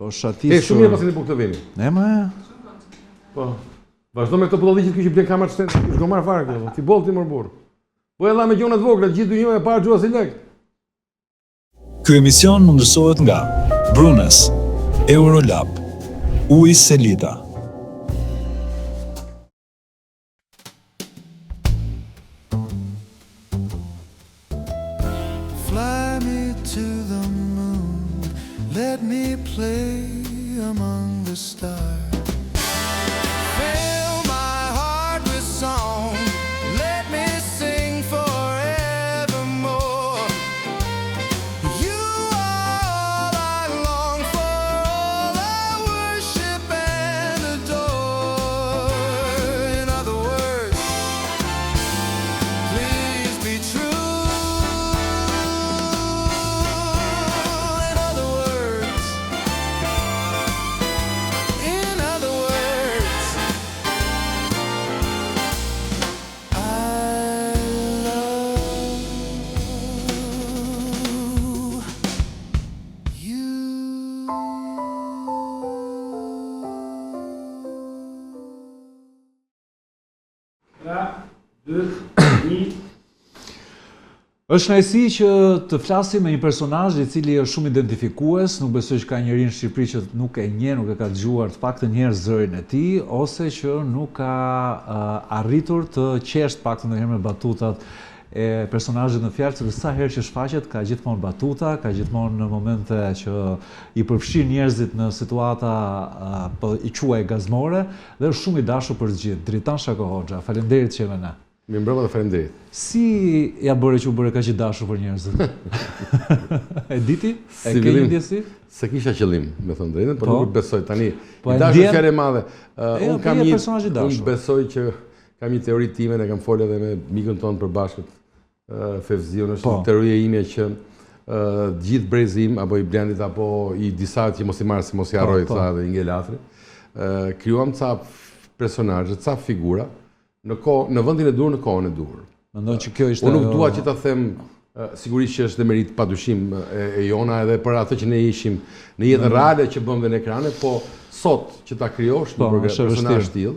Po shatis. Shumë mirë pasi në këtë veni. Ma. Po. Vazhdo me këto pullolliqit që blen kamat shten. S'do marr fare këto. Ti boll ti mor burr. Po edhe me gjonat vogla, gjithë dynjë e parë gjua si lek. Ky emision mundësohet nga Brunes, Eurolab, Ujë Selita. Fly me to the moon, let me play among the stars. Fill my heart with song, let me sing forevermore. You are all I long for, all I worship and adore. In other words, please be true. Është kënaqësi që të flasim me një personazh i cili është shumë identifikues, nuk besoj që ka njeri në Shqipëri që nuk e njeh, nuk e ka dëgjuar të paktën një herë zërin e tij, ose që nuk ka arritur të qeshtë të paktën ndonjëherë me batutat e personazhit në fjalë, sepse sa herë që shfaqet ka gjithmonë batuta, ka gjithmonë në momente që i përfshin njerëzit në situata i quaj gazmore dhe është shumë i dashur për të gjithë. Dritan Shako Hoxha, faleminderit që je me ne. Mirëmbrëma dhe faleminderit. Si ja bëre që u bëre kaq i dashur për njerëzit? E diti? E ke një ndjesi? Se kisha qëllim, me thënë drejtën, por nuk besoj tani. I e dashur fjalë e madhe. Unë besoj që kam një teori time, ne kam folur edhe me mikun tonë përbashkët, Fevzion, është një teoria ime që gjithë brezim, apo i Blendit, apo i disa që mos i marrë, se mos i harroj ca dhe i ngelatri, krijuam ca personazhe, ca figura, në vendin e dur, në kohën e dur. Mendon që kjo ishte... Unë nuk dua që ta them, sigurisht që është demerit padyshim e jona edhe për atë që ne ishim në jetën reale që bëm dhe në ekrane, po sot që ta krijosh një personazh tillë,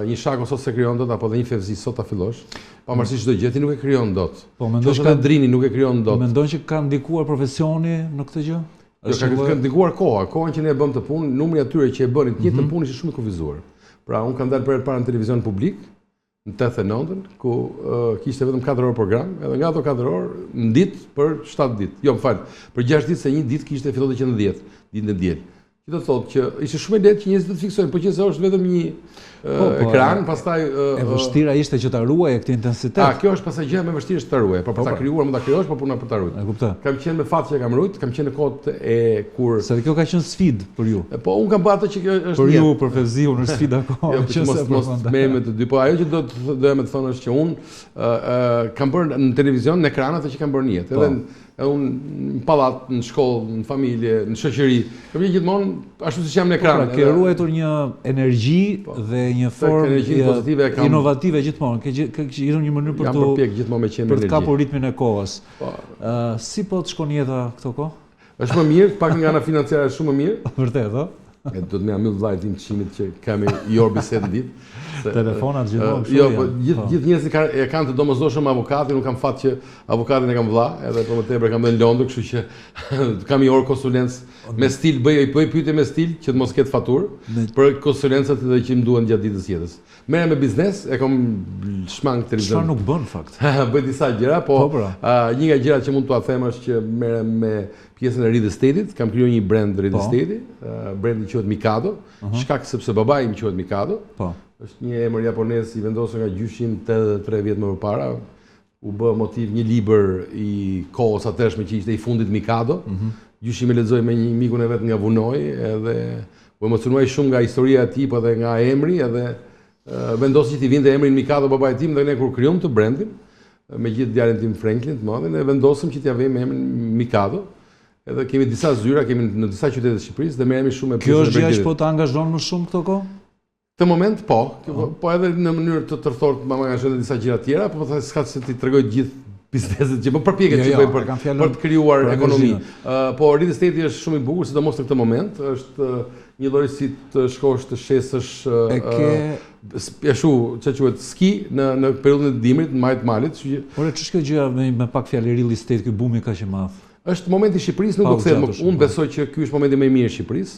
një Shako sot se krijon dot, apo dhe një Fevzi sot ta fillosh, pavarësisht çdo gjë ti nuk e krijon dot. Po mendon që Drini nuk e krijon dot. Mendon që ka ndikuar profesioni në këtë gjë? Jo, ka ndikuar kohën që ne e bëm të punë, numri atyre që e bënin të njëjtën punë ishte shumë i kufizuar. Pra unë kam dalë për herë parë në televizion publik në 89-ën, ku kishte vetëm 4 orë program, edhe nga ato 4 orë në ditë për 7 ditë. Jo, më fal, për 6 ditë se një ditë kishte fillonte që në 10, ditën e diel. Që do të thotë që ishte shumë e lehtë që njerëzit të fiksojnë, por që se është vetëm një ekran, pastaj e vështira ishte që ta ruaje këtë intensitet. Kjo është pastaj gjë më vështirë është ta ruaje, por për ta krijuar mund ta krijosh, por puna për ta ruajtur. E kuptoj. Kam qenë me fat që kam ruajt, kam qenë në kohët e kur se kjo ka qenë sfidë për ju. Po unë kam bërë atë që kjo është për ju, për Fevziun është sfida akoma. Jo, mos merrem me të dy, po ajo që doja me të thonë është që unë kam bërë në televizion, në ekran atë që kam bërë në jetë. Edhe unë në pallat, në shkollë, në familje, në shoqëri, kam qenë gjithmonë ashtu siç jam në ekran. Ke ruajtur një energji dhe një formë inovative gjithmonë. Ke gjetur një mënyrë për të kapur ritmin e kohës. Si po të shkon jeta këto kohë? Është më mirë, pak nga ana financiare është shumë më mirë. Vërtet, ëh? Do të më amyll vllajt tim çimit që kemi i orë bisedë në ditë. Telefonat gjithmonë kështu. Jo, po gjithë njerëzit e kanë të domosdoshëm avokatin, nuk kam fat që avokatin e kam vëlla, edhe për më tepër kam dhënë në Londër, kështu që kam i orë konsulencë me stil, bëj pyetje me stil që të mos ketë faturë për konsulencat edhe që më duhen gjatë ditës jetës. Merrem me biznes, e kam shmang televizion. Çfarë nuk bën fakt? Bëj disa gjëra, po një nga gjërat që mund t'ua them është që merrem me pjesën e real estate-it, kam krijuar një brand real estate-i, brandi quhet Mikado, shkak sepse babai im quhet Mikado. Është një emër japonez i vendosur nga gjyshim 83 vjet më parë. U bë motiv një libër i kohës atëshme që ishte i fundit Mikado. Gjyshimi lexoi me një mikun e vet nga Vunoj, edhe u emocionuai shumë nga historia e tij, po edhe nga emri, edhe vendosi që t'i vinte emri Mikado babait tim, dhe ne kur krijom të brandin me gjithë djalin tim Franklin të madhin, ne vendosëm që t'ia vëmë emrin Mikado. Edhe kemi disa zyra, kemi në disa qytete të Shqipërisë dhe merremi shumë me Kjo është gjë që po të angazhon më shumë këto kohë? Në moment po edhe në mënyrë të tërthort më angazhon disa gjëra tjera, po s'ka se ti tregoj gjithë bizneset që përpjeket që bëjnë për të krijuar ekonomi. Po real estate është shumë i bukur, sidomos në këtë moment, është një lloj si të shkosh të shesësh ashtu çka quhet ski në periudhën e dimrit, në majt malit, kështu që por ç'është kjo gjëja me pak fjalë real estate, ky bumi kaq i madh? Është momenti i Shqipërisë, nuk do të them, unë besoj që ky është momenti më i mirë i Shqipërisë.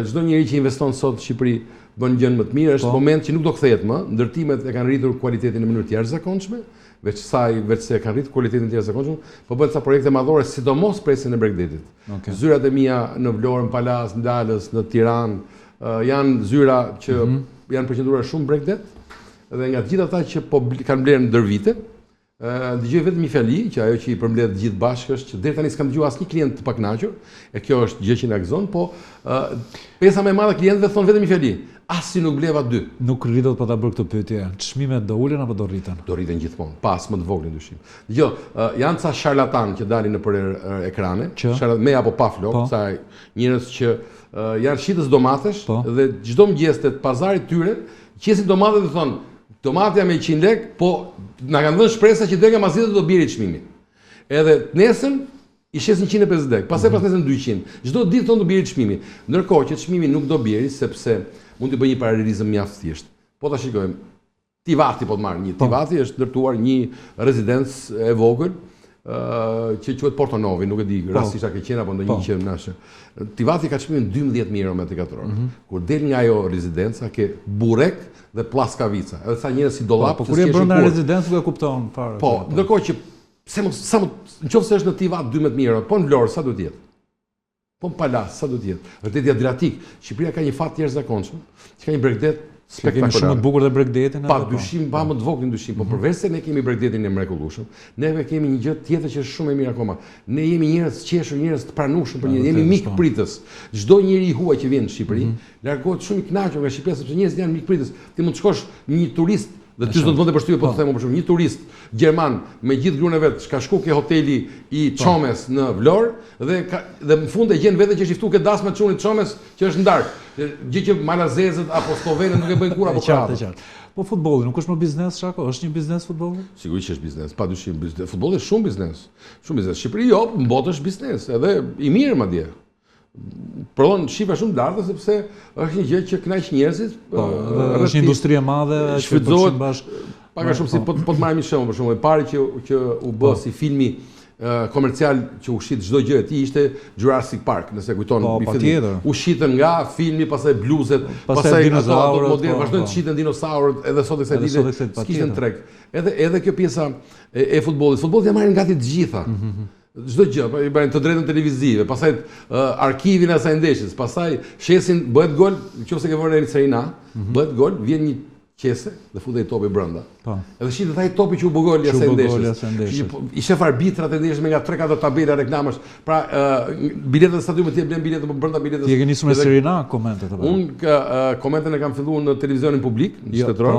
Çdo njeri që investon sot në Shqipëri bën gjën më të mirë, është moment që nuk do kthehet më. Ndërtimet e kanë rritur cilëtetin në mënyrë të jashtëzakonshme, veç se kanë rritur cilëtetin e jashtëzakonshëm, po bëhen ca projekte madhore, sidomos presën e Bregdetit. Zyrat e mia në Vlorë, në Palas, në Dalës, në Tiranë, janë zyra që janë përqendruar shumë Bregdet, dhe nga të gjithë ata që po kanë blerë ndër vite, dëgjoj vetëm një fjali që ajo që i përmbledh gjithë bashkë është që deri tani s'kam dëgjuar asnjë klient të pakënaqur, e kjo është gjë që na gëzon, po pesa më e madhe klientëve thonë vetëm një fjali: asi nuk bleva 2. Nuk rritet po ta bëj këtë pyetje. Çmimet do ulen apo do rriten? Do rriten gjithmonë, pas më të vogël dyshim. Dgjoj, janë ca charlatan që dalin nëpër ekrane, me apo pa flok, sa njerëz që janë shitës domatesh dhe çdo mëngjes te pazari tyre qesin domate dhe thonë tomatja me 100 lek, po na kanë dhënë shpresa që deri nga mazita do bjerë çmimi. Edhe nesër i shesin 150 lek, pastaj pas nesër 200. Çdo ditë thonë do bjerë çmimi. Ndërkohë që çmimi nuk do bjerë sepse mund të bëj një paralelizëm mjaft thjesht. Po ta shikojmë. Tivati po të marr një. Tivati është ndërtuar një rezidencë e vogël që quhet Porto Novi, nuk e di rastisht a ke qenë apo ndonjë që nashë. Tivati ka çmimin 12.000 euro metri katror. Kur del nga ajo rezidenca ke burrek dhe plaskavica. Edhe sa njerëz si dollap, po kur je brenda rezidencës nuk e kupton fare. Po, ndërkohë që nëse është në Tivat 12.000 euro, po në Vlorë sa duhet jetë? Po në Palas sa duhet jetë? Vërtet Adriatik, Shqipëria ka një fat të jashtëzakonshëm, që ka një Bregdet spektakolar. Shumë të bukur dhe Bregdetin. Pa dyshim, pa më të vogël dyshim, po përveç se ne kemi Bregdetin e mrekullueshëm, neve kemi një gjë tjetër që është shumë e mirë akoma. Ne jemi njerëz të qeshur, njerëz të pranueshëm për jemi mik pritës. Çdo njeri i huaj që vjen në Shqipëri, largohet shumë i kënaqur nga Shqipëria sepse njerëzit janë mik pritës. Ti mund të shkosh një turist dhe ty do të vënte përshtypje, po të them më për shembull, një turist gjerman me gjithë gruan e vet, ka shku ke hoteli i Çomes në Vlorë dhe në fund e gjen vetë që është i ftuar ke dasmë të çunit Çomes që është ndark. Gjë që malazezët apo slovenët nuk e bëjnë kur apo qartë. Po futbolli nuk është më biznes, Shako? Është një biznes futbolli? Sigurisht që është biznes, padyshim. Futbolli është shumë biznes. Shumë biznes. Shqipëri jo, në botë është biznes, edhe i mirë madje. Prodhon shifra shumë larta sepse është një gjë që kënaq njerëzit. Është një industri e madhe që shfrytëzohet bashkë. Pak a shumë si po të marrim një shembull, për shembull, e pari që u bë si filmi komercial që u shit çdo gjë e tij ishte Jurassic Park, nëse kujton mi fillim. U shitën nga filmi, pastaj bluzet, pastaj ato model, vazhdojnë të shiten dinosaurët, edhe sot e kësaj dite s'kishte treg. Edhe kjo pjesa e futbollit. Futbolli ja marrin gati të gjitha. Çdo gjë, i bëjnë të drejtën televizive, pastaj arkivin e asaj ndeshjes, pastaj shesin bëhet gol, nëse ke vënë në Serie A, bëhet gol, vjen një qese dhe futej topi brenda. Edhe shitet ai topi që u bë gol asaj ndeshjes. I shef arbitrat e ndeshjes me nga 3-4 tabela reklamash. Pra biletat e stadiumit ti blen biletë brenda biletës. Ti e ke nisur me Serie A komentet apo? Unë komentet e kam filluar në televizionin publik, shtetëror,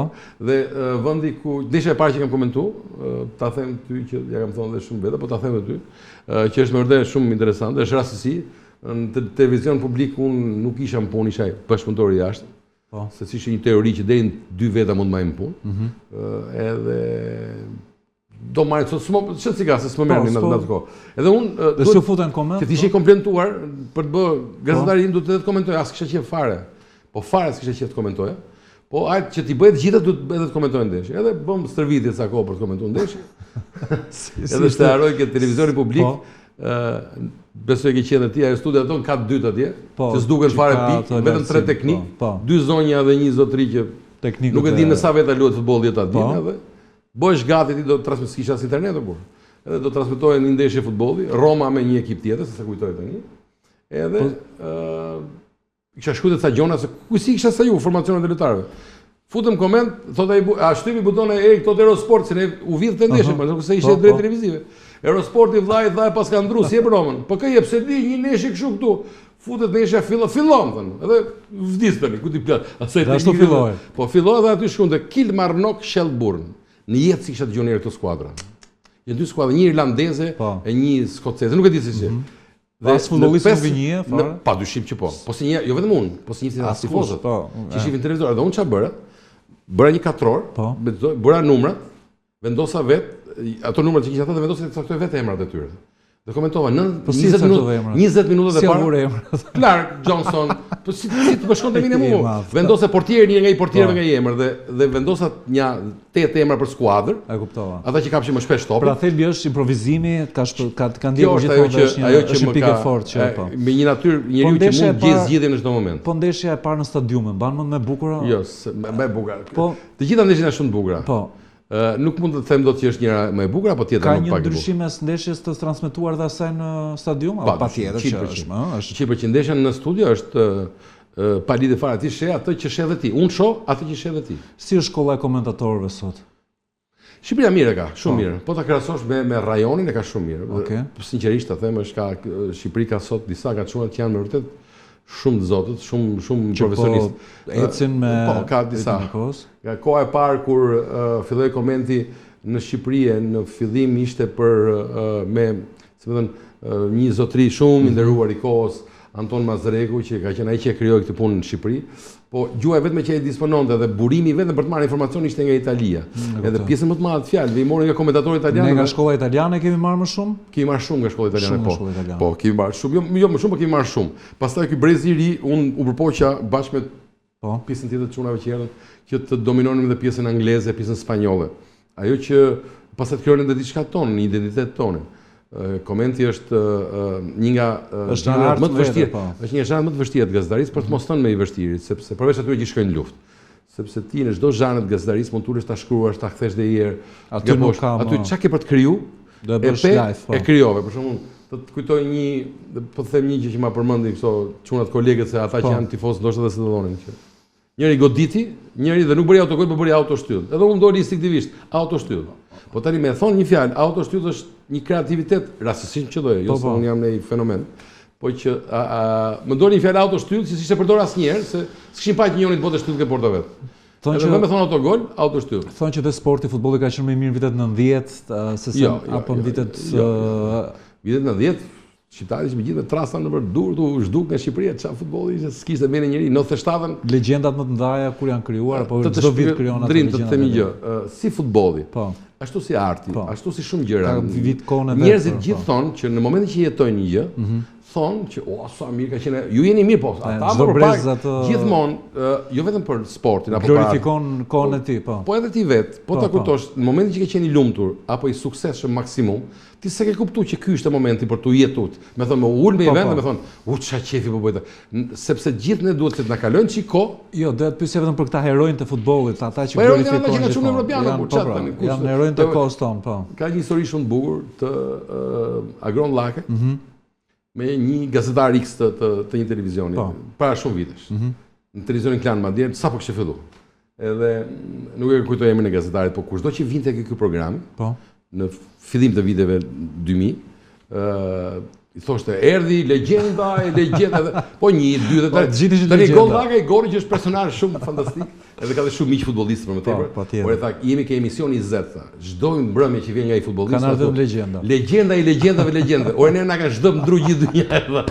dhe vendi ku ndeshja e parë që kam komentuar, ta them ty që ja kam thënë edhe shumë vetë, po ta them edhe ty, që është më vërtet shumë interesante, është rastësi. Në televizion publik unë nuk isha në punë, isha bashkëpunëtor i jashtë. Se si ishte një teori që deri në 2 veta mund të marrin punë. Edhe do marrin çfarë si ka se s'më merrni në atë kohë. Edhe unë do të futen koment. Ti ishe komplementuar për të bërë gazetarin duhet të komentoj, as kisha qef fare. Po fare s'kisha qef të komentoja. Po ajt që ti bëhet gjithë duhet edhe të komentojë ndeshje. Edhe bëm stërvitje sa kohë për të komentuar ndeshje. Edhe të harroj që televizioni publik besoj që qenë ti, ajo studia tonë ka 2 atje, që s'duken fare pikë, vetëm 3 teknik, 2 zonja dhe 1 zotëri që nuk e di në sa veta luhet futbolli atë ditë, edhe bëhesh gati ti do të transmetosh kisha as internet apo. Edhe do të transmetohen një ndeshje futbolli, Roma me një ekip tjetër, se sa kujtoj tani. Edhe kisha shkuar te Gjona se ku si kisha sa ju formacionet e lojtarëve. Futëm koment, thotë ai, a shtypi butonin e Erik thotë Eurosport, se ne u vidh të ndeshëm, por nuk se ishte drejt televizive. Eurosporti vllai tha pas ka ndruar si e Romën. Po kë jep se di një neshje kështu këtu. Futet neshja fillon thënë. Edhe vdis tani, ku ti plat. Asaj ashtu filloi. Po filloi dhe aty shkonte Kilmarnock Shelburne. Në jetë si kisha dëgjuar këto skuadra. Janë 2 skuadra, një irlandeze e një skoceze. Nuk e di se si. Dhe futbollisti nuk vjen fare. Padyshim që po. Po si një, jo vetëm unë, po si një si tifozët. Që shifin televizor, edhe unë çfarë bëra? Bëra një katror, bëra numrat, vendosa ato numrat që kisha ata dhe vendosa të caktoj vetë emrat e tyre. Dhe komentova 20 minutat e parë. Clark Johnson, po si të më shkonte minimum. Vendosa portieri një nga i portierëve nga i emër dhe vendosa një 8 emra për skuadër. E kuptova. Ata që kapshin më shpesh topin. Pra thelbi është improvizimi, ka ndjekur gjithmonë ajo që është një pikë e fortë që po. Me një natyrë njeriu që mund gjej zgjedhjen në çdo moment. Po ndeshja e parë në stadium, mban më me bukur? Jo, më e bukur. Po të gjitha ndeshjet janë shumë të bukura. Po. Nuk mund të them dot që është njëra më e bukur apo tjetra më pak e bukur. Ka një ndryshim mes ndeshjes të transmetuar dhe asaj në stadium apo patjetër që është, është 100% ndeshja në studio është pa lidhje fare, ti sheh atë që sheh dhe ti. Unë shoh atë që sheh dhe ti. Si është shkolla e komentatorëve sot? Shqipëria mirë ka, shumë mirë. Po ta krahasosh me rajonin e ka shumë mirë. Okej. Sinqerisht ta them, Shqipëria ka sot disa gaçuna që janë me vërtet shumë të zotët, shumë profesionistë. Ecin me ka disa. Nga koha e parë kur filloi komenti në Shqipëri, në fillim ishte një zotëri shumë i nderuar i kohës, Anton Mazreku, që ka qenë ai që e krijoi këtë punë në Shqipëri. Po gjuha vetëm që ai dispononte dhe burimi vetëm për të marrë informacion ishte nga Italia. Edhe pjesën më të madhe të fjalëve i morën nga komentatorët italianë. Ne nga shkolla italiane kemi marrë më shumë? Kemi marrë shumë nga shkolla italiane, po. Po, kemi marrë shumë, jo më shumë, po kemi marrë shumë. Pastaj ky brezi i ri, unë u përpoqja bashkë me pjesën tjetër të çunave që erdhën, që të dominonin edhe pjesën angleze, pjesën spanjolle. Ajo që pastaj të krijonin edhe diçka tonë, një identitet tonë. Komenti është një nga zhanret më të vështirë. Është një zhanr më të vështirë të gazetarinë, por të mos thënë më i vështirë, sepse përveç atyre që shkojnë në luftë. Sepse ti në çdo zhanr të gazetarinë mund tulesh ta shkruash, ta kthesh dhe herë. Aty nuk ka. Aty çka ke për të kriju? Do të bësh live. E krijove, për shembull, të kujtoj po të them një gjë që ma përmendin këto çunat kolegët se ata që janë tifozë ndoshta dhe se dallonin që. Njëri goditi, njëri dhe nuk bëri autogol, por bëri autoshtyll. Edhe unë doli instinktivisht, autoshtyll. Po tani më thon një fjalë, autoshtyll është një kreativitet rastësisht që do, jo se unë jam në një fenomen. Po që më doli një fjalë autoshtyll, si ishte përdor asnjëherë, se s'kishin pa që njëri të botë shtyll ke porta vet. Thonë që më thon autogol, autoshtyll. Thonë që dhe sporti, futbolli ka qenë më i mirë në vitet 90 apo në vitet 90. Shqiptarët që me gjithë me trasa në për dur të zhduk nga Shqipëria, çfarë futbolli ishte, s'kishte vënë njëri, 97-ën. Legjendat më të mëdha kur janë krijuar apo çdo vit krijon ato legjenda. Të themi gjë, si futbolli, ashtu si arti, ashtu si shumë gjëra. Njerëzit gjithë thonë që në momentin që jetojnë një gjë, thonë që sa mirë ka qenë, ju jeni mirë po. Ata gjithmonë, jo vetëm për sportin apo glorifikon kohën e tij, po. Po edhe ti vet, po ta kujtosh, në momentin që ke qenë i lumtur apo i suksesshëm maksimum, ti s'e ke kuptuar që ky është momenti për të jetuar. Me thonë, më ul me vend dhe më thonë, ç'a qefi po bëj. Sepse gjithë ne duhet të na kalojnë çiko. Jo, do të pyesë vetëm për këta heronj të futbollit, ata që glorifikojnë. Po janë shumë evropianë, po çfarë tani? Janë heronj të kohës tonë, po. Ka një histori shumë të bukur të Agron Llake. Me një gazetar X të një televizioni, para shumë vitesh. Në televizionin Klan madje, sapo kishte filluar. Edhe nuk e kujtoj emrin e gazetarit, po kushdo që vinte ky program, në fillim të viteve 2000, i thoshte erdhi legjenda e legjenda, po 1, 2 dhe 3. Tani Gollaka i Gori që është personazh shumë fantastik, edhe ka dhe shumë miq futbollistë për më tepër. Por e tha, jemi ke emisioni i Z, çdo mbrëmje që vjen nga i futbollist, kanë ardhur legjenda. Legjenda i legjendave legjende. Ore ne na kanë çdo ndru gjithë dynja.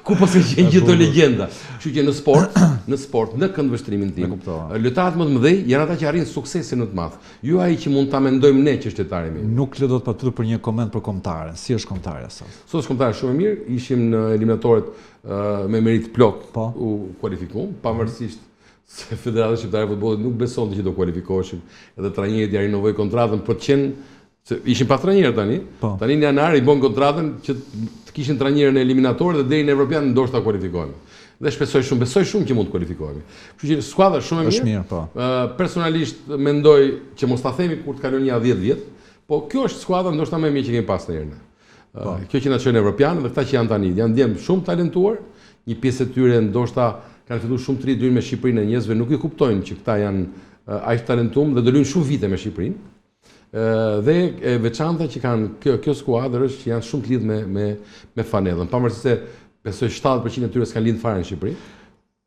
Ku po se qenë gjithë të legjenda. Kështu që në sport, në këndvështrimin tim, lojtarët më të mëdhenj janë ata që arrin suksesin më të madh. Jo ai që mund ta mendojmë ne që është lojtari mirë. Nuk le dot patjetër për një koment për kombëtaren. Si është kombëtarja sot? Sot është kombëtar shumë i mirë, ishim në eliminatorët me merit plot u kualifikuam, pavarësisht se Federata Shqiptare e Futbollit nuk besonte që do kualifikoheshim, edhe trajneri ja rinovoi kontratën për të qenë se ishin pa trajner tani. Tani në janar i bën kontratën që të kishin trajnerën e eliminatorëve dhe deri në evropian ndoshta kualifikohemi. Dhe besoj shumë që mund të kualifikohemi. Kështu që skuadra shumë e mirë. Personalisht mendoj që mos ta themi kur të kalojnë ja 10 vjet, po kjo është skuadra ndoshta më e mirë që kemi pas ndonjëherë. Kjo që na çon evropian dhe këta që janë tani, janë ndjem shumë talentuar, një pjesë e tyre ndoshta kanë filluar shumë të ri me Shqipërinë e njerëzve, nuk i kuptojnë që këta janë aq talentuar dhe do luajnë shumë vite me Shqipërinë. Dhe e veçanta që kanë kjo skuadër është që janë shumë të lidhur me fanellën. Pavarësisht se besoj 70% e tyre s'kan lidhur fare në Shqipëri,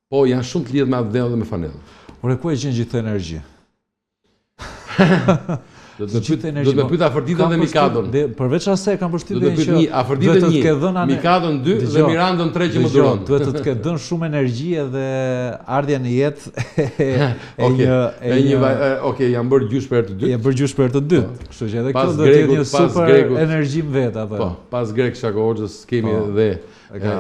po janë shumë të lidhur me atë dhe me fanellën. Ore ku e gjen gjithë energji? Do të më pyet Afroditën dhe Mikadon. Përveç asaj kanë përshtypjen që do të pyet Afroditën 1, Mikadon 2 dhe Mirandon 3 që më duron. Duhet të ketë dhënë shumë energji edhe ardhja në jetë Okej, jam bërë gjysh për të dytë. Jam bërë gjysh për të dytë. Kështu që edhe kjo do të jetë një super energji më vet apo. Po, pas Grek Shakoxhës kemi edhe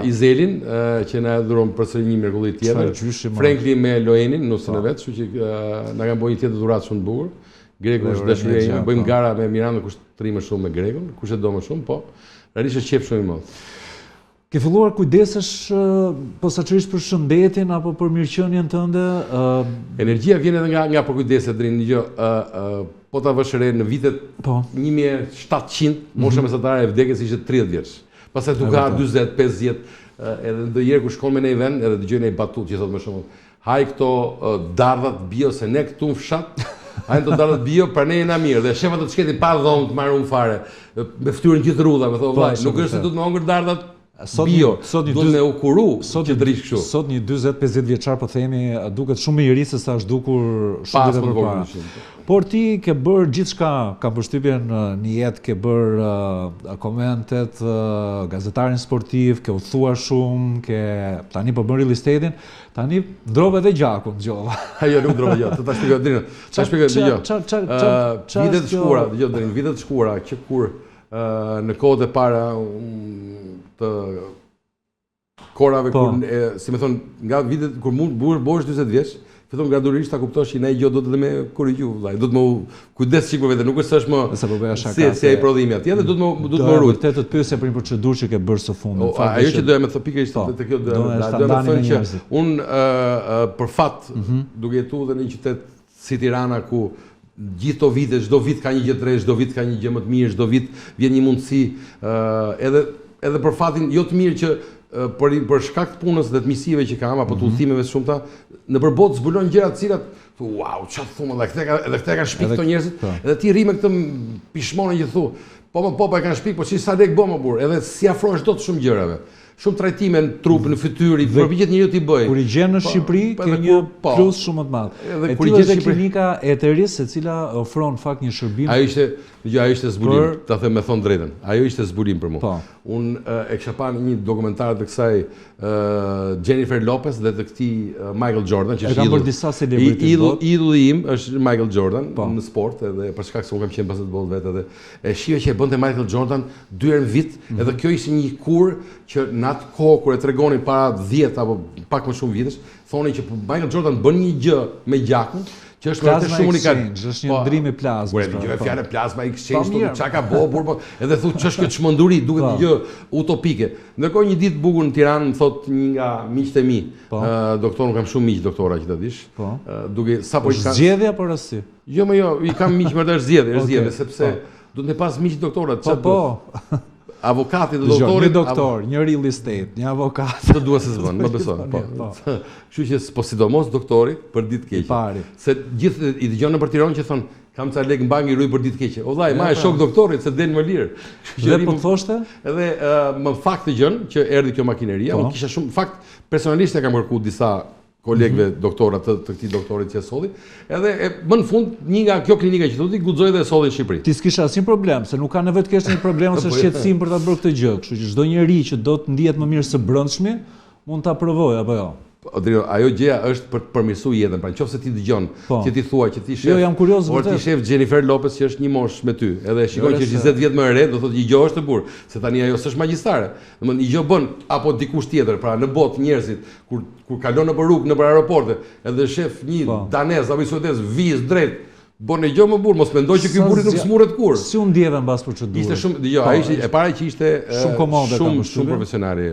Izelin që na dhuron përsëri një mrekulli tjetër. Franklin me Loenin, nusin e vet, kështu që na kanë bërë një tjetër dhuratë shumë të bukur. Greku është dashuria ime, bëjmë gara me Mirandën kush tri më shumë me Grekun, kush e do më shumë, po. Realisht është qef shumë i madh. Ke filluar kujdesesh posaçërisht për shëndetin apo për mirëqenien tënde? Energjia vjen edhe nga përkujdeset drin po ta vësh re në vitet 1700, mosha mesatare e vdekjes ishte 30 vjeç. Pastaj tu ka 40, 50, edhe ndonjëherë kur shkon me në vend, edhe dëgjoj një batut që thotë më shumë, haj këto dardhat bio se ne këtu në fshat, haj këto dardhat bio për ne jena mirë, dhe shefa të shketin pa dhomë të marrun fare, me fytyrën gjithë rrudha, me thonë vllai, nuk është se du të më hongër dardhat bio, du me u kuru që të rish kështu. Sot një 40-50 vjeçar po themi duket shumë më i ri se sa është dukur shumë vite përpara. Por ti ke bërë gjithçka, kam përshtypjen në jetë, ke bërë komentet, gazetarin sportiv, ke udhëtuar shumë, tani po bën real estate-in, tani ndrove edhe gjakun dëgjova. Jo, nuk ndrove gjakun, ta shpjegoj Drinë. Ta shpjegoj dëgjoj. Vitet të shkuara, dëgjoj Drinë, vitet të shkuara që kur në kohët e para të korave, si me thonë, nga vitet kur mund bosh 40 vjeç, fillon gradualisht ta kuptosh që ne gjë do të më korrigju, vllai, do të më kujdes çik për veten, nuk është se është më sa po bëja shaka. Si ai prodhimi atje, dhe do të më rujt. Të pyesja për një procedurë që ke bërë së fundit. Ajo që doja më thë pikërisht te kjo do të thonë që un për fat duke jetuar në një qytet si Tirana ku gjithë to vite, çdo vit ka një gjë të re, çdo vit ka një gjë më të mirë, çdo vit vjen një mundësi, edhe për fatin jo të mirë që për shkak të punës dhe të misive që kam apo të udhëtimeve të shumta në përbot zbulon gjëra të cilat wow, çfarë thumë, edhe këta kanë shpik këto njerëzit, edhe ti rri me këtë pishmonin që thu, po e kanë shpik, po si sa lek bë më burr, edhe si afrohesh dot shumë gjërave. Shumë trajtime në trup, në fytyrë, përpiqet njeriu t'i bëj. Kur i gjen në Shqipëri, ke një plus shumë të madh. E tillë është klinika e Eteris, e cila ofron në fakt një shërbim. Ajo ishte zbulim, ta them me thon drejtën. Ajo ishte zbulim për mua. Unë e kisha parë një dokumentar të kësaj Jennifer Lopez dhe të këtij Michael Jordan, që është disa celebrity. Idulli im është Michael Jordan në sport, edhe për shkak se unë kam qenë basketboll vetë, edhe e shiva që e bënte Michael Jordan 2 herë në vit, edhe kjo ishte një kur që në atë kohë kur e tregonin para 10 apo pak më shumë vitesh, thonin që Michael Jordan bën një gjë me gjakun që është vërtet shumë unikal. Është një ndrim i plazmës. Kur dëgjoj fjalën plazma exchange, çka ka burr, edhe thotë ç'është kjo çmenduri, duket një gjë utopike. Ndërkohë një ditë bukur në Tiranë më thot një nga miqtë e mi, doktor, kam shumë miq doktora që ta dish. Duke sapo i kanë zgjedhje apo rasti? Jo, i kam miq më të zgjedhje, sepse duhet të pas miq doktora, po. Avokati dhe doktorit, një doktor, një real estate, një avokat. Të dua se s'bën, më beson. Kështu që po sidomos doktori për ditë keqe. Se gjithë i dëgjon nëpër Tiranë që thon, kam ca lek në bankë i ruaj për ditë keqe. O vllai, ma e shok doktorit se del më lirë. Dhe po thoshte? Edhe më fakt të gjën që erdhi kjo makineria, unë kisha shumë fakt personalisht e kam kërkuar disa kolegëve doktora të këtij doktorit që solli, edhe më në fund një nga kjo klinika që thotë guxoi dhe e solli në Shqipëri. Ti s'kisha asnjë problem, se nuk ka nevojë të kesh një problem ose shqetësim për ta bërë këtë gjë, kështu që çdo njeri që do të ndihet më mirë së brendshmi, mund ta provojë apo jo. Ajo gjëja është për të përmirësuar jetën. Pra nëse ti dëgjon, që ti thua që ti shef. Jo, jam kurioz vërtet. Ti shef Jennifer Lopez që është një moshë me ty, edhe shikoj që është 20 vjet më e re, do thotë një gjë është e burr, se tani ajo s'është magjistare. Domethënë një gjë bën apo dikush tjetër, pra në botë njerëzit kur kalon nëpër rrugë, nëpër aeroporte, edhe shef një danez apo suedez viz drejt, bën një gjë më burr, mos mendoj që ky burri nuk smurret kurrë. Si u ndjeve mbas procedurës? Ishte shumë, dëgjoj, ai ishte e para që ishte shumë komode, shumë profesionale,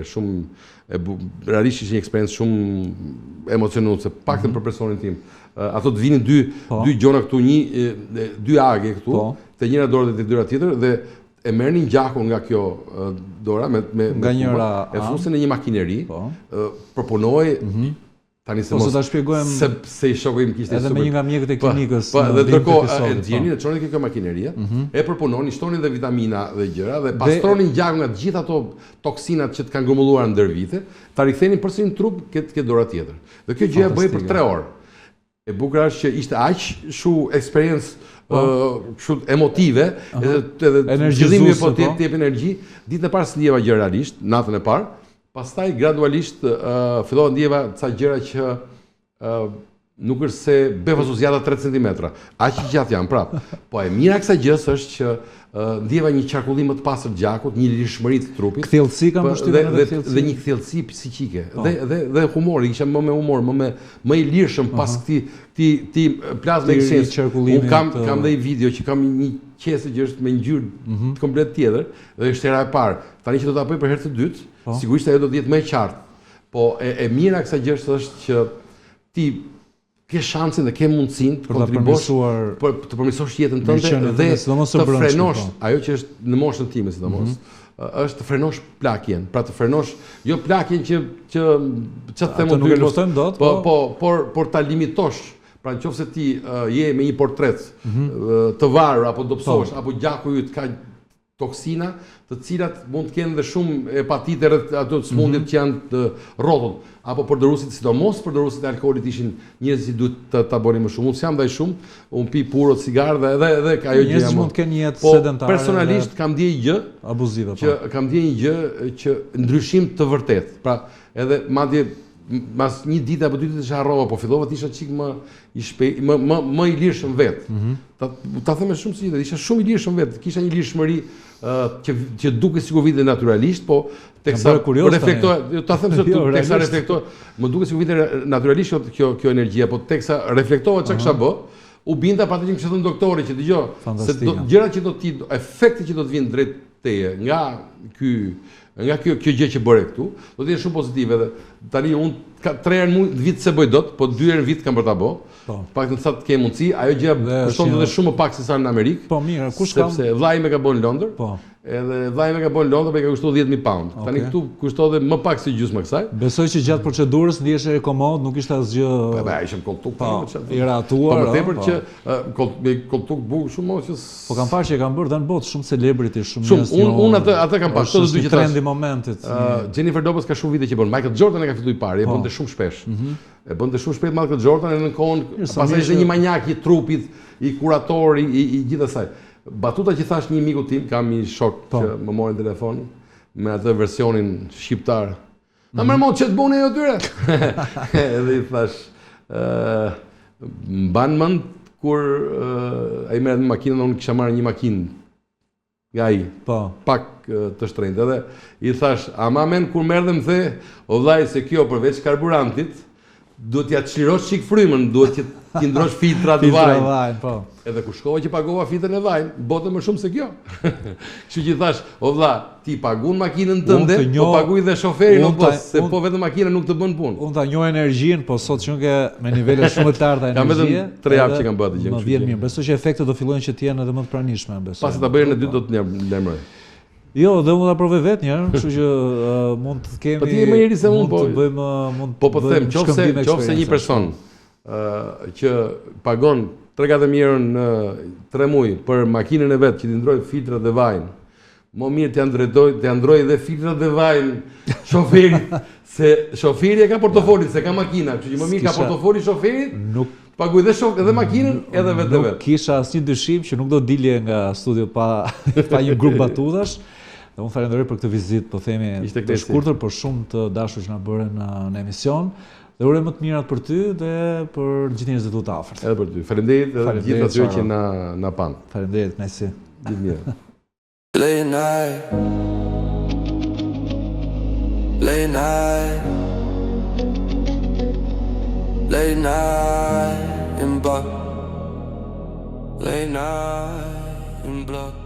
realisht ishte një eksperiencë shumë emocionuese, paktën për personin tim. Ato të vinin dy gjona këtu, dy age këtu, te njëra dorë dhe te dyra tjetër, dhe e merrnin gjakun nga kjo dora nga njëra e fusin në një makineri, përpunoi. Tani se mos ta shpjegojmë se i shoku im kishte edhe me një nga mjekët e klinikës. Dhe ndërkohë e nxjerrin, e çonin te kjo makineria, e përpunonin, shtonin dhe vitamina dhe gjëra dhe pastronin gjakun nga të gjitha ato toksinat që të kanë grumbulluar ndër vite, ta rikthenin përsëri në trup këtë dora tjetër. Dhe kjo gjë e bëi për 3 orë. E bukur është që ishte aq eksperiencë kështu emotive, edhe zgjidhimi po të jep energji. Ditën e parë s'ndjeva gjë realisht, natën e parë. Pastaj gradualisht fillova ndjeva ca gjëra që nuk është se befa zjata 3 cm. Aq i gjatë janë prap. Po e mira kësaj gjës është që ndjeva një qarkullim më të pastër të gjakut, një lirshmëri të trupit. Kthjellësi kam përshtypjen dhe një kthjellësi psiqike. Dhe humori, isha më me humor, më i lirshëm pas këtij plazme exchange. Unë kam dhe një video që kam një qese që është me ngjyrë komplet tjetër dhe është hera e parë. Tani që do ta bëj për herë të dytë, sigurisht ajo do të jetë më e qartë. Po e mira kësaj gjës është që ti ke shansin dhe ke mundësinë të kontribuosh për të përmirësosh jetën tënde dhe të frenosh ajo që është në moshën time sidomos. Është të frenosh plakjen, pra të frenosh jo plakjen që them nuk e luftojmë dot, por ta limitosh. Pra nëse ti je me një portret të varur apo dobësosh apo gjaku yt ka toksina, të cilat mund të kenë dhe shumë hepatite rreth ato sëmundjet që janë të rrotull, apo përdoruesit, sidomos përdoruesit e alkoolit ishin njerëz që duhet ta bënin më shumë. Unë jam ndaj shumë, unë pi puro cigar dhe ajo gjë. Njerëz mund të kenë një jetë sedentare. Personalisht kam ndjenjë gjë abuzive, që kam ndjenjë gjë që ndryshim të vërtet. Pra, edhe madje mas një ditë apo dy ditë që harrova, po fillova të isha çik më i lirshëm vet. Ta them me shumë sinqeritet, isha shumë i lirshëm vet. Kisha një lirshmëri që duket sikur vinte natyralisht, po teksa reflektoj, ta them se teksa reflektoj, më duket sikur vinte natyralisht kjo energjia, po teksa reflektova çka kisha bë, u binda pa të që thon doktori që dëgjoj, se gjërat që do të efektet që do të vinë drejt teje nga kjo gjë që bëre këtu, do të jenë shumë pozitive dhe tani unë 3 herë në vit se bëj dot, po 2 herë në vit kam për ta bë. Paktën sa të ke mundësi, ajo gjë kushton edhe shumë më pak se sa në Amerikë. Po mirë, kush ka? Sepse vllai më ka bën në Londër. Po. Edhe vllai më ka bën në Londër, më ka kushtuar 10.000 pound. Tani këtu kushton edhe më pak se gjysma kësaj. Besoj që gjatë procedurës ndiheshe komod, nuk ishte asgjë. Po ishim koltuk. I ratuar. Po më tepër që koltuk bukur shumë që. Po kam parë që e kanë bërë në botë shumë celebrity, shumë njerëz. Unë atë kam parë, çdo dy që trendi i momentit. Jennifer Lopez ka shumë vite që bën. Michael Jordan e ka filluar parë, e bënte shumë shpesh. E bënte shumë shpejt Michael Jordan në kohën, pastaj ishte një manjak i trupit, i kurator, i gjithë asaj. Batuta që thash një miku tim, kam një shok që më mori në telefon me atë versionin shqiptar. Na më mund ç't bëni ajo tyre? Edhe i thash, mban mend kur ai merr në makinë, unë kisha marrë një makinë nga ai. Pak të shtrenjtë. Edhe i thash, ama men kur merrem the, o vllai se kjo përveç karburantit, duhet t'ja çlirosh çik frymën, duhet t'i ndrosh filtrat e vajit. Edhe kur shkova që pagova filtrën e vajit, bote më shumë se kjo. Kështu që thash, o vlla, ti pagun makinën tënde, po paguaj dhe shoferin opos, se po vetëm makina nuk të bën punë. Unë ta njoh energjinë, po sot që ke me nivele shumë të larta energjie. Kam vetëm 3 javë që kam bërë gjë. Më vjen mirë. Besoj që efektet do fillojnë që të jenë edhe më të pranishme, besoj. Pasi ta bëjë në dytë do të lajmëroj. Jo, dhe mund ta provoj vetë një herë, kështu që mund të kemi. Po ti je më i ri se unë, po. Bëjmë po them, nëse një person që pagon 3-4 euro në 3 muaj për makinën e vet që t'i ndroj filtrat dhe vajin, më mirë t'ia ndroj dhe filtrat dhe vajin shoferit, se shoferi e ka portofolin, se ka makina, kështu që më mirë ka portofoli shoferit. Paguaj edhe makinën edhe vetë. Nuk kisha asnjë dyshim që nuk do dilje nga studio pa një grup batutash. Dhe unë falenderoj për këtë vizitë, po themi të shkurtër, por shumë të dashur që na bëre në emision. Dhe uroj më të mirat për ty dhe për gjithë njerëzit të afërt. Edhe për ty. Faleminderit edhe gjithë atyre që na pan. Faleminderit, nëse. Gjithë mirë. Late night. Late night. Late night in blood. Late night in blood.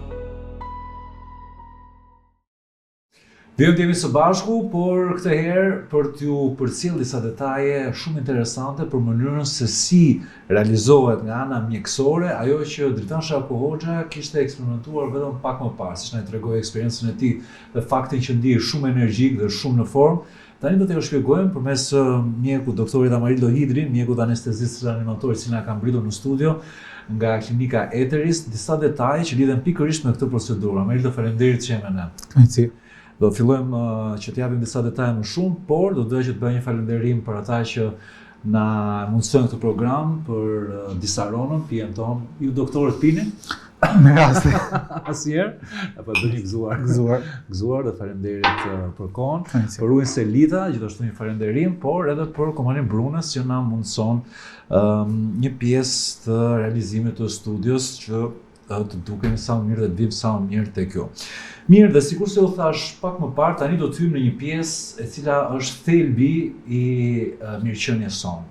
Dhe jemi së bashku, por këtë herë për t'ju përcjell disa detaje shumë interesante për mënyrën se si realizohet nga ana mjekësore ajo që Dritan Shaku Hoxha kishte eksperimentuar vetëm pak më parë, siç na tregoi eksperiencën e tij dhe faktin që ndiej shumë energjik dhe shumë në formë. Tani do t'ju shpjegojmë përmes mjekut doktorit Amarildo Hidri, mjekut anestezist reanimator që na ka mbritur në studio nga klinika Eteris, disa detaje që lidhen pikërisht me këtë procedurë. Amarildo, faleminderit që jemi ne. Kënaqësi. Do fillojmë që t'japim disa detaje më shumë, por do doja që të bëj një falënderim për ata që na mundësojnë këtë program për disa ronën, pijen tonë, ju doktorët pini? Me raste. Asnjëherë? Apo bëni gëzuar dhe faleminderit për kohën. Për Ujin Selita, gjithashtu një falënderim, por edhe për Kompanin Brunës që na mundson një pjesë të realizimit të studios që të dukemi sa më mirë dhe të vim sa më mirë tek ju. Mirë, dhe sikur se u thash pak më parë, tani do të hyjmë në një pjesë e cila është thelbi i mirëqenies sonë.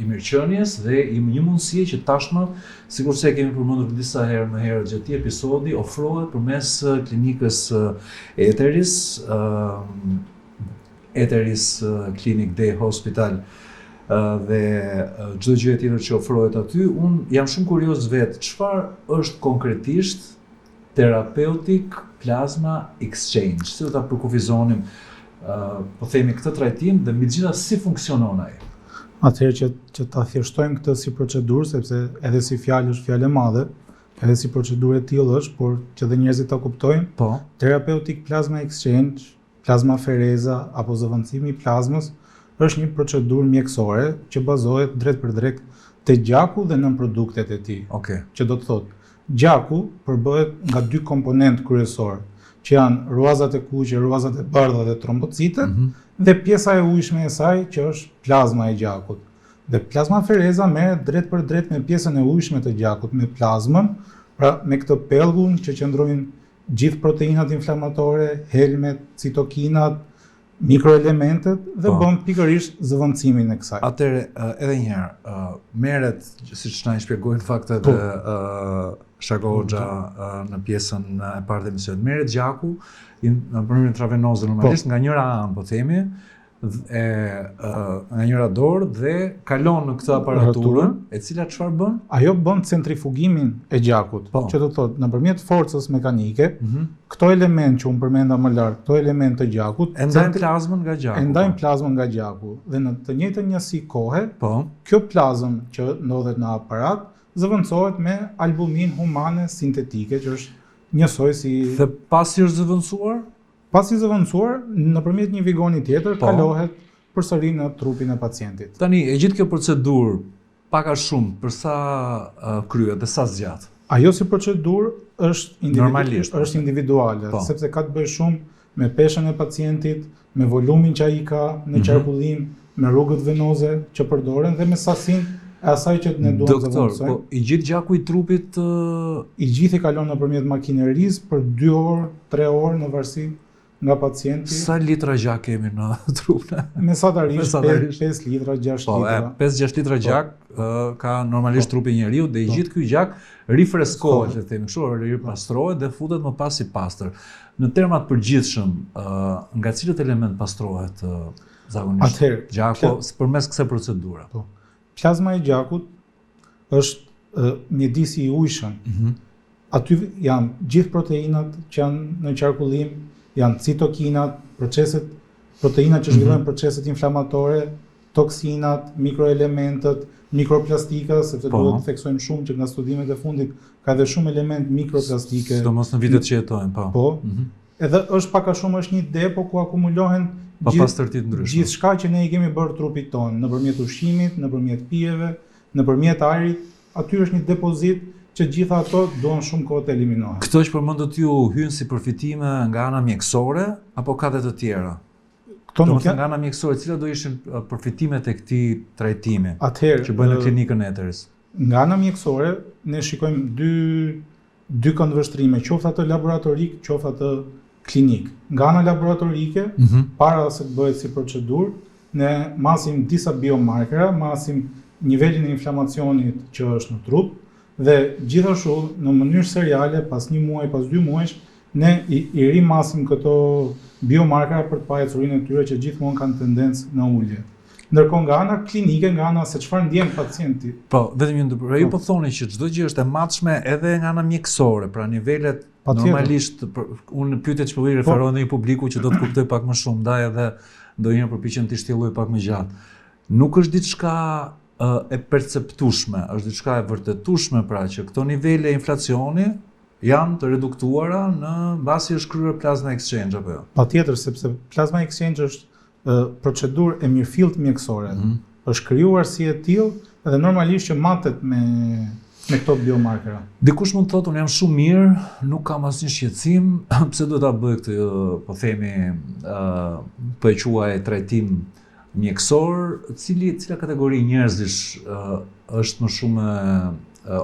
I mirëqenies dhe i një mundësie që tashmë, sikur se kemi përmendur disa herë më herët gjatë këtij episodi, ofrohet përmes klinikës Eteris Clinic Day Hospital dhe çdo gjë tjetër që ofrohet aty. Unë jam shumë kurioz vetë, çfarë është konkretisht Therapeutic Plasma Exchange? Si do ta përkufizonim, po themi këtë trajtim dhe megjithatë si funksionon ai? Atëherë që ta thjeshtojmë këtë si procedurë, sepse edhe si fjalë është fjalë e madhe, edhe si procedurë e tillë është, por që dhe njerëzit ta kuptojnë. Po. Therapeutic Plasma Exchange, plazmafereza apo zëvendësimi i plazmës është një procedurë mjekësore që bazohet drejt për drejt te gjaku dhe nën produktet e tij. Okej. Që do të thotë, gjaku përbëhet nga dy komponentë kryesorë, që janë ruazat e kuqe, ruazat e bardha dhe trombocitët, dhe pjesa e ujshme e saj që është plazma e gjakut. Dhe plazmafereza merret drejt për drejt me pjesën e ujshme të gjakut, me plazmën, pra me këtë pellgun që qëndrojnë gjithë proteinat inflamatore, helmet, citokinat, mikroelementet dhe bën pikërisht zëvendësimin e kësaj. Atëherë, edhe një herë, merret, siç na shpjegoi në fakt edhe Shako Hoxha në pjesën e parë të emisionit, merret gjaku në mënyrë intravenoze normalisht nga njëra anë, po themi, nga njëra dorë dhe kalon në këtë aparaturë, e cila çfarë bën? Ajo bën centrifugimin e gjakut, që do të thotë nëpërmjet forcës mekanike, këto element që unë përmenda më lart, këto element të gjakut, e ndajnë plazmën nga gjaku. E ndajnë plazmën nga gjaku dhe në të njëjtën njësi kohe, kjo plazmë që ndodhet në aparat zëvendësohet me albumin humane sintetike, që është njësoj si. Dhe pasi është zëvendësuar? Pasi zëvendësuar, nëpërmjet një vigoni tjetër kalohet përsëri në trupin e pacientit. Tani, e gjithë kjo procedurë, pak a shumë, për sa kryet dhe sa zgjat? Ajo si procedurë është individuale, sepse ka të bëjë shumë me peshën e pacientit, me volumin që ai ka në qarkullim, me rrugët venoze që përdoren dhe me sasinë e asaj që ne duam të zëvendësojmë. Po i gjithë gjaku i trupit i gjithë kalon nëpërmjet makinerisë për 2 orë, 3 orë në varësi nga pacienti. Sa litra gjak kemi në trup? Mesatarisht 5 litra, 6 litra. 5-6 litra gjak ka normalisht trupi i njeriu dhe i gjithë ky gjak rifreskohet, le të themi kështu, ripastrohet dhe futet më pas i pastër. Në terma të përgjithshëm, nga cilët element pastrohet zakonisht gjaku përmes kësaj procedure? Plazma e gjakut është mjedisi i ujshëm. Aty janë gjithë proteinat që janë në qarkullim, janë citokinat, proteinat që zhvillojnë proceset inflamatore, toksinat, mikroelementet, mikroplastika, sepse duhet të theksojmë shumë që nga studimet e fundit ka edhe shumë element mikroplastike. Sidomos në vitet që jetojmë, po. Edhe është pak a shumë është një depo ku akumulohen gjithçka që ne i kemi bërë trupit tonë, nëpërmjet ushqimit, nëpërmjet pijeve, nëpërmjet ajrit, aty është një depozit që gjitha ato duan shumë kohë të eliminohen. Këto që përmendët ju hynë si përfitime nga ana mjekësore apo ka dhe të tjera? Domethënë nga ana mjekësore, cilat do ishin përfitimet e këtij trajtimi që bën në klinikën Eteris? Nga ana mjekësore ne shikojmë dy këndvështrime, qoftë atë laboratorik, qoftë atë klinik. Nga ana laboratorike, para se të bëhet si procedurë, ne masim disa biomarkera, masim nivelin e inflamacionit që është në trup dhe gjithashtu në mënyrë seriale, pas 1 muaj, pas 2 muajsh, ne i rimasim këto biomarkera për të parë ecurinë e tyre që gjithmonë kanë tendencë në ulje. Ndërkohë nga ana klinike, nga ana se çfarë ndjen pacienti. Po, vetëm një ndërprerje, ju po thoni që çdo gjë është e matshme edhe nga ana mjekësore, pra nivelet normalisht unë pyetjet që po i referohen në publiku që do të kuptoj pak më shumë, ndaj edhe ndonjëherë përpiqem të shtjelloj pak më gjatë. Nuk është diçka e perceptueshme, është diçka e vërtetueshme pra që këto nivele inflacioni janë të reduktuara në basi është kryer plasma exchange apo jo? Patjetër, sepse plasma exchange është procedurë e mirëfillt mjekësore. është krijuar si e tillë dhe normalisht që matet me këto biomarkera. Dikush mund të thotë unë jam shumë mirë, nuk kam asnjë shqetësim, pse duhet ta bëj këtë, po themi, po e quaj trajtim mjekësor, cila kategori njerëzish është më shumë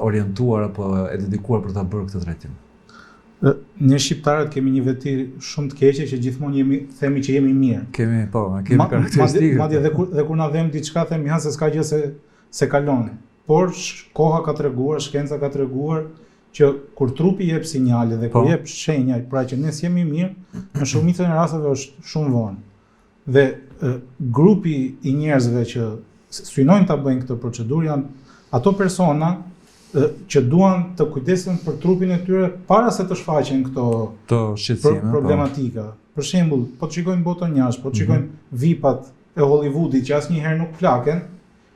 orientuar apo e dedikuar për ta bërë këtë trajtim? Ne shqiptarët kemi një veti shumë të keqe që gjithmonë themi që jemi mirë. Kemi karakteristikë. Madje dhe kur na vëm diçka themi se s'ka gjë se kalon. Por koha ka treguar, shkenca ka treguar që kur trupi jep sinjale dhe kur jep shenja pra që ne s'jemi mirë, në shumicën e rasteve është shumë vonë. Dhe grupi i njerëzve që synojnë ta bëjnë këtë procedurë janë ato persona që duan të kujdesen për trupin e tyre para se të shfaqen këto problematika. Për shembull, po të shikojmë botën jashtë, po të shikojmë VIP-at e Hollywoodit që asnjëherë nuk plaken,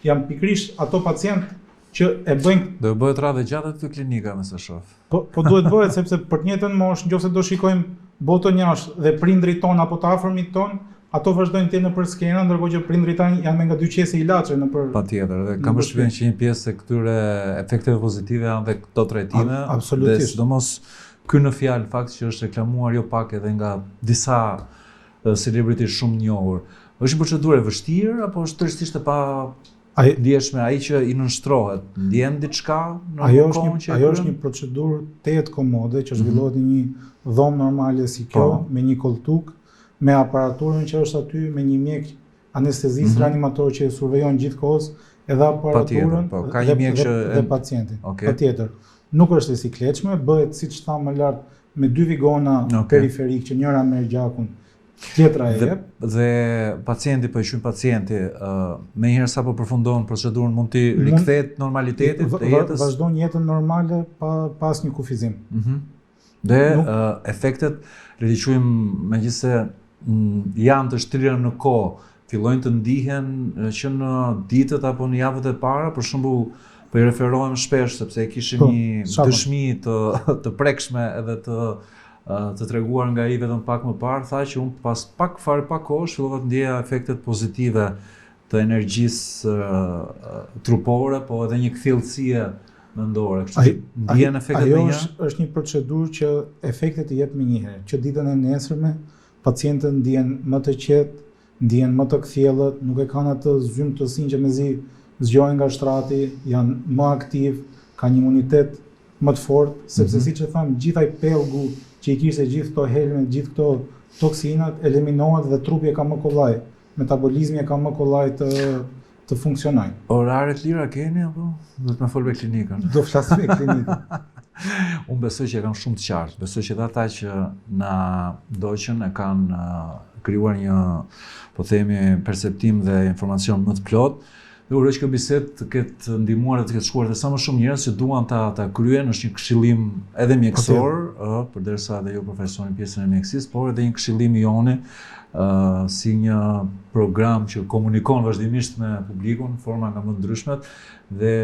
janë pikërisht ato pacientë që e bëjnë. Do bëhet radhë gjatë të klinika me sa shoh. Po duhet bëhet sepse për të njëjtën moshë, nëse do shikojmë botën jashtë dhe prindrit ton apo të afërmit ton, ato vazhdojnë të jenë nëpër skena, ndërkohë që prindrit tanë janë me nga dyqese ilaçe nëpër. Patjetër, dhe kam përshtypjen që një pjesë e këtyre efekteve pozitive janë dhe këto trajtime. Absolutisht. Dhe sidomos ky në fjalë fakt që është reklamuar jo pak edhe nga disa celebrity shumë njohur. Është një procedurë e vështirë apo është tërësisht e pa ndjeshme, ai që i nënshtrohet, ndjen diçka në kohën që ajo është një procedurë tejet komode që zhvillohet në një dhomë normale si kjo, me një koltuk, me aparaturën që është aty, me një mjek anestezist reanimator që e survejon gjithkohës edhe aparaturën dhe pacientin. Patjetër. Nuk është e sikletshme, bëhet siç thamë më lart me 2 vigona periferik që njëra merr gjakun, tjetra e jep. Dhe pacienti, po e quajmë pacienti, menjëherë sapo përfundon procedurën mund t'i rikthehet normalitetit të jetës. Vazhdon jetën normale pa asnjë kufizim. Dhe efektet, le t'i quajmë megjithëse janë të shtrira në kohë, fillojnë të ndihen që në ditët apo në javët e para, për shembull, po i referohem shpesh sepse e kishim një dëshmi të prekshme edhe të treguar nga ai vetëm pak më parë, tha që unë pas pak kohësh fillova të ndjeja efektet pozitive të energjisë trupore, po edhe një kthjellësie mendore. Ndjen efektet me një. Ajo është një procedurë që efektet i jep me njëherë, që ditën e nesërme pacientët ndjen më të qetë, ndjen më të kthjellët, nuk e kanë atë zymtësinë që mezi zgjohen nga shtrati, janë më aktiv, kanë një imunitet më të fortë, sepse siç e tham, gjithë ai pellgu që i kishte gjithë këto helme, gjithë këto toksinat eliminohet dhe trupi e ka më kollaj, metabolizmi e ka më kollaj të funksionojë. Orare të lira keni apo do të më fol me klinikën? Do flasim me klinikën. Unë besoj që e kam shumë të qartë, besoj që ata që na ndoqën e kanë krijuar një, po themi, perceptim dhe informacion më të plotë. Dhe uroj që kjo bisedë të ketë ndihmuar dhe të ketë shkuar te sa më shumë njerëz që duan ta kryen, është një këshillim edhe mjekësor, përderisa edhe ju përfaqësoni pjesën e mjekësisë, por edhe një këshillim i joni si një program që komunikon vazhdimisht me publikun në forma nga më të ndryshmet dhe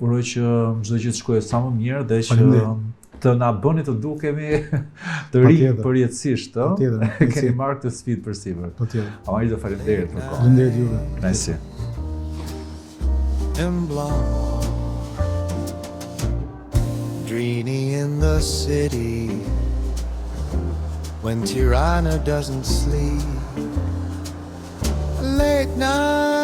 uroj që çdo gjë të shkojë sa më mirë dhe që të na bëni të dukemi të rinj përjetësisht, ëh. Keni marrë këtë sfidë përsipër. Patjetër. Amari, faleminderit për kohën. Faleminderit juve. Nice. And blonde, dreamy in the city, when Tirana doesn't sleep, late night